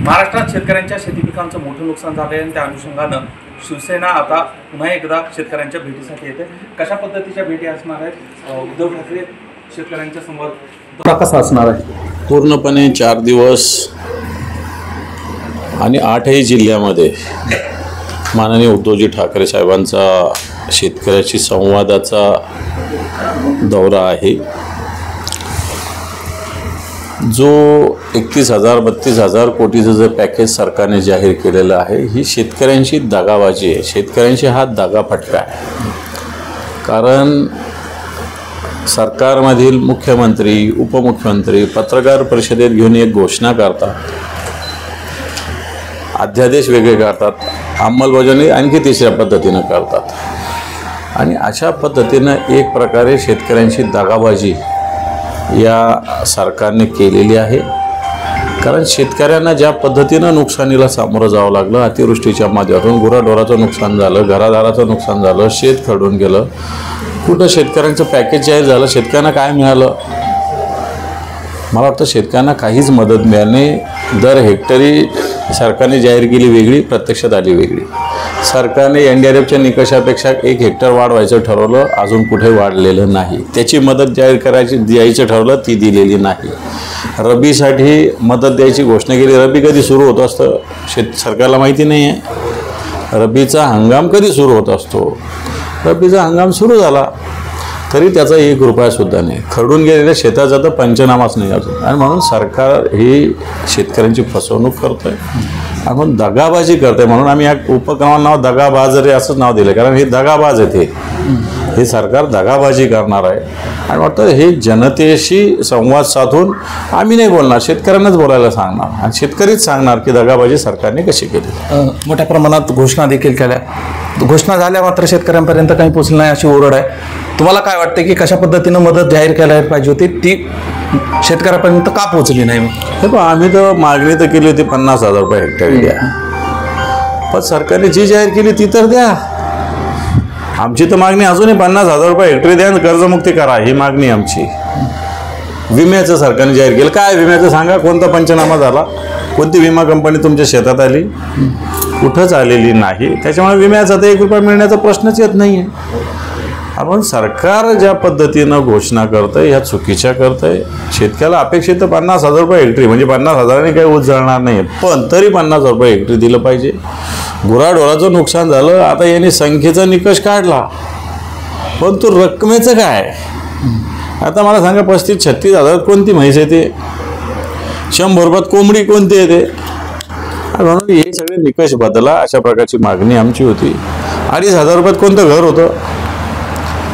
महाराष्ट्रात शेतकऱ्यांच्या शेती पिकांचं मोठं नुकसान झालं आहे आणि त्या अनुषंगानं शिवसेना आता पुन्हा एकदा शेतकऱ्यांच्या भेटीसाठी येते. कशा पद्धतीच्या भेटी असणार आहेत? उद्धव ठाकरे शेतकऱ्यांच्या समोर कसा असणार आहे? पूर्णपणे 4 दिवस आणि 8ही जिल्ह्यामध्ये माननीय उद्धवजी ठाकरे साहेबांचा शेतकऱ्याशी संवादाचा दौरा आहे. जो 31,000-32,000 कोटीचं जे पॅकेज सरकारने जाहीर केलेलं आहे, ही शेतकऱ्यांची दगाबाजी आहे. शेतकऱ्यांची हा दगाफटका आहे. कारण सरकारमधील मुख्यमंत्री, उपमुख्यमंत्री पत्रकार परिषदेत घेऊन एक घोषणा करतात, अध्यादेश वेगळे करतात, अंमलबजावणी आणखी तिसऱ्या पद्धतीनं करतात आणि अशा पद्धतीनं एक प्रकारे शेतकऱ्यांची दगाबाजी या सरकारने केलेली आहे. कारण शेतकऱ्यांना ज्या पद्धतीनं नुकसानीला सामोरं जावं लागलं, अतिवृष्टीच्या माध्यमातून गुराढोराचं नुकसान झालं, घरादाराचं नुकसान झालं, शेत खरडून गेलं, कुठं शेतकऱ्यांचं पॅकेज जाहीर झालं, शेतकऱ्यांना काय मिळालं? मला वाटतं शेतकऱ्यांना काहीच मदत मिळाली नाही. दर हेक्टरी सरकारने जाहीर केली वेगळी, प्रत्यक्षात आली वेगळी. सरकारने NDRFच्या निकषापेक्षा 1 हेक्टर वाढवायचं ठरवलं, अजून कुठे वाढलेलं नाही. त्याची मदत जाहीर द्यायचं ठरवलं, ती दिलेली नाही. रबीसाठी मदत द्यायची घोषणा केली. रबी कधी सुरू होत असतं सरकारला माहिती नाही आहे. रबीचा हंगाम कधी सुरू होत असतो? रबीचा हंगाम सुरू झाला तरी त्याचा 1 रुपयासुद्धा नाही. खरडून गेलेल्या शेताचा तर पंचनामाच नाही अजून. आणि म्हणून सरकार ही शेतकऱ्यांची फसवणूक करतोय आणि म्हणून दगाबाजी करतोय. म्हणून आम्ही या उपक्रमाला नाव दगाबाजरे असंच नाव दिलं. कारण हे दगाबाज आहेत. हे सरकार दगाबाजी करणार आहे आणि वाटतं हे जनतेशी संवाद साधून आम्ही नाही बोलणार, शेतकऱ्यांनाच बोलायला सांगणार आणि शेतकरीच सांगणार की दगाबाजी सरकारने कशी केली. मोठ्या प्रमाणात घोषणा देखील केल्या. घोषणा झाल्या मात्र शेतकऱ्यांपर्यंत काही पोचली नाही अशी ओरड आहे. तुम्हाला काय वाटतं की कशा पद्धतीनं मदत जाहीर करायला पाहिजे होती, ती शेतकऱ्यापर्यंत का पोचली नाही? हे पण आम्ही तर मागणी तर केली होती 50,000 रुपये हेक्टरी द्या, पण सरकारने जी जाहीर केली ती तर द्या. आमची तर मागणी अजूनही 50,000 रुपये हेक्टरी द्या आणि कर्जमुक्ती करा, ही मागणी आमची. विम्याचं सरकारने जाहीर केलं. काय विम्याचं सांगा? कोणता पंचनामा झाला? कोणती विमा कंपनी तुमच्या शेतात आली? कुठंच आलेली नाही. त्याच्यामुळे विम्याचा तर 1 रुपया मिळण्याचा प्रश्नच येत नाही आहे. आपण सरकार ज्या पद्धतीनं घोषणा करतंय ह्या चुकीच्या करतंय. शेतकऱ्याला अपेक्षित तर 50,000 रुपये हेक्टरी, म्हणजे 50,000ने काही ऊस जळणार नाही, पण तरी 50,000 रुपये हेक्टरी दिलं पाहिजे. गुराढोराचं नुकसान झालं, आता यांनी संख्येचा निकष काढला, पण तो रकमेचं काय? आता मला सांगा, 35-36 कोणती म्हैस येते? 100 रुपयात कोंबडी कोणती येते? म्हणून हे सगळे निकष बदला, अशा प्रकारची मागणी आमची होती. 2,500 रुपयात कोणतं घर होतं?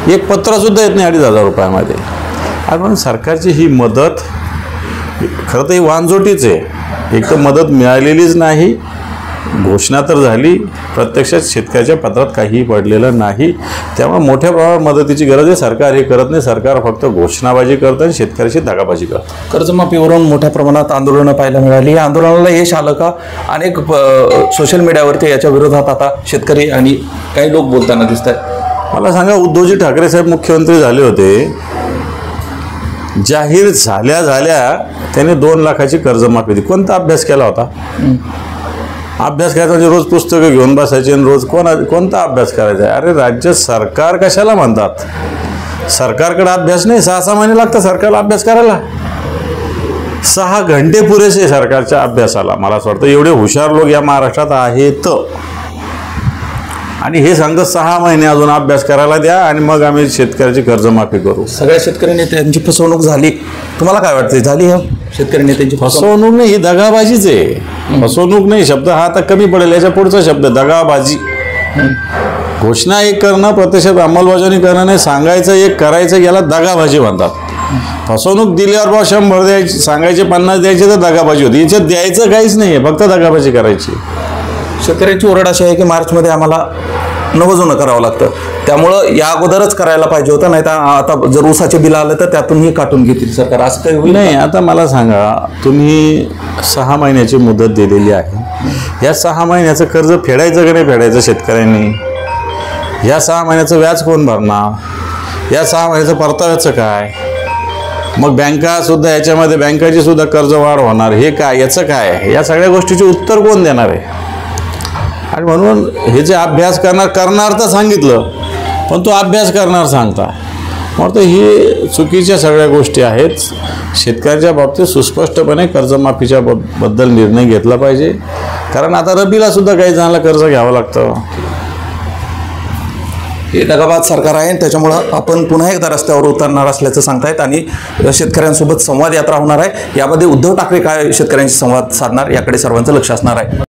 एक पत्रसुद्धा येत नाही 2,500 रुपयामध्ये. म्हणून सरकारची ही मदत खरं तर ही वांजोटीच आहे. एक तर मदत मिळालेलीच नाही, घोषणा तर झाली, प्रत्यक्षात शेतकऱ्याच्या पत्रात काहीही पडलेलं नाही. त्यामुळे मोठ्या प्रमाणात मदतीची गरज आहे. सरकार हे करत नाही. सरकार फक्त घोषणाबाजी करतं आणि शेतकऱ्याची दगाबाजी करतं. कर्जमाफीवरून मोठ्या प्रमाणात आंदोलनं पाहायला मिळाली. या आंदोलनाला यश आलं का? अनेक सोशल मीडियावरती याच्या विरोधात आता शेतकरी आणि काही लोक बोलताना दिसत आहेत. मला सांगा, उद्धवजी ठाकरे साहेब मुख्यमंत्री झाले होते, जाहीर झाल्या त्याने 2 लाखाची कर्जमाफी दिली. कोणता अभ्यास केला होता? अभ्यास करायचा म्हणजे रोज पुस्तकं घेऊन बसायचे आणि रोज कोणता अभ्यास करायचा आहे? अरे राज्य सरकार कशाला म्हणतात? सरकारकडे अभ्यास नाही. 6-6 महिने लागतात सरकारला अभ्यास करायला. 6 घंटे पुरेसे सरकारच्या अभ्यासाला. मला असं वाटतं एवढे हुशार लोक या महाराष्ट्रात आहेत आणि हे सांगतात 6 महिने अजून अभ्यास करायला द्या आणि मग आम्ही शेतकऱ्याची कर्जमाफी करू. सगळ्या शेतकरी नेत्यांची फसवणूक झाली. तुम्हाला काय वाटतं, झाली? शेतकरी नेत्यांची फसवणूक नाही, ही दगाबाजीच आहे. फसवणूक नाही शब्द हा आता कमी पडेल. याच्या पुढचा शब्द दगाबाजी. घोषणा एक करणं, प्रत्यक्षात अंमलबजावणी करणं नाही. सांगायचं एक, करायचं, याला दगाबाजी म्हणतात. फसवणूक दिल्यावर 100 द्यायची, सांगायचे 50 द्यायचे तर दगाबाजी होती. याच्यात द्यायचं काहीच नाही आहे, फक्त दगाबाजी करायची. शेतकऱ्यांची ओरड अशी आहे की मार्चमध्ये आम्हाला नवं करावं लागतं, त्यामुळं या अगोदरच करायला पाहिजे होतं, नाही तर आता जर ऊसाचे बिल आलं तर त्यातूनही काटून घेतील सरकार, असं काही होईल नाही. आता मला सांगा, तुम्ही 6 महिन्याची मुदत दिलेली आहे. या 6 महिन्याचं कर्ज फेडायचं का नाही फेडायचं शेतकऱ्यांनी? या 6 महिन्याचं व्याज कोण भरणार? या 6 महिन्याचं परताव्याचं काय? मग बँकासुद्धा याच्यामध्ये बँकाची सुद्धा कर्जवाढ होणार, हे काय, याचं काय, या सगळ्या गोष्टीचे उत्तर कोण देणार आहे? आणि म्हणून हे जे अभ्यास करणार तर सांगितलं, पण तो अभ्यास करणार सांगता, म्हणतो ही चुकीच्या सगळ्या गोष्टी आहेत. शेतकऱ्याच्या बाबतीत सुस्पष्टपणे कर्जमाफीच्या बद्दल निर्णय घेतला पाहिजे, कारण आता रबीला सुद्धा काही जणांना कर्ज घ्यावं लागतं. हे दगाबाज सरकार आहे, त्याच्यामुळं आपण पुन्हा एकदा रस्त्यावर उतरणार असल्याचं सांगतायत आणि शेतकऱ्यांसोबत संवाद यात्रा होणार आहे. यामध्ये उद्धव ठाकरे काय शेतकऱ्यांशी संवाद साधणार याकडे सर्वांचं लक्ष असणार आहे.